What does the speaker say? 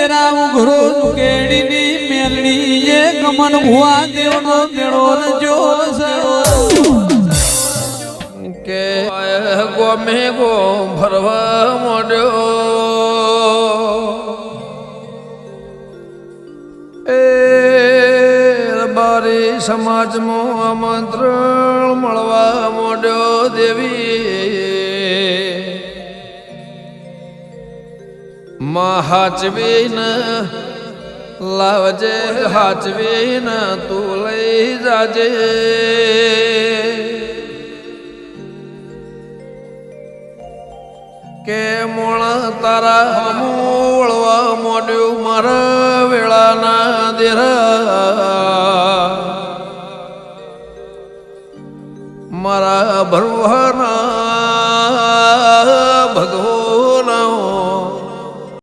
ગજરા ઉઘરો કેડીની મેલડી એ ગમન ભુવા દેવનો મેળો જોર કે ગોમે ગો ભરવા મોડ્યો એ રબારી સમાજમાં આમંત્રણ મળવા મોડ્યો દેવી માં હાચવીને લાવજે હાચવીને તું લઈ જાજે કે મોણા તારા મૂળવા મોડ્યું મારા વેળાના દેરા મારા ભરવાના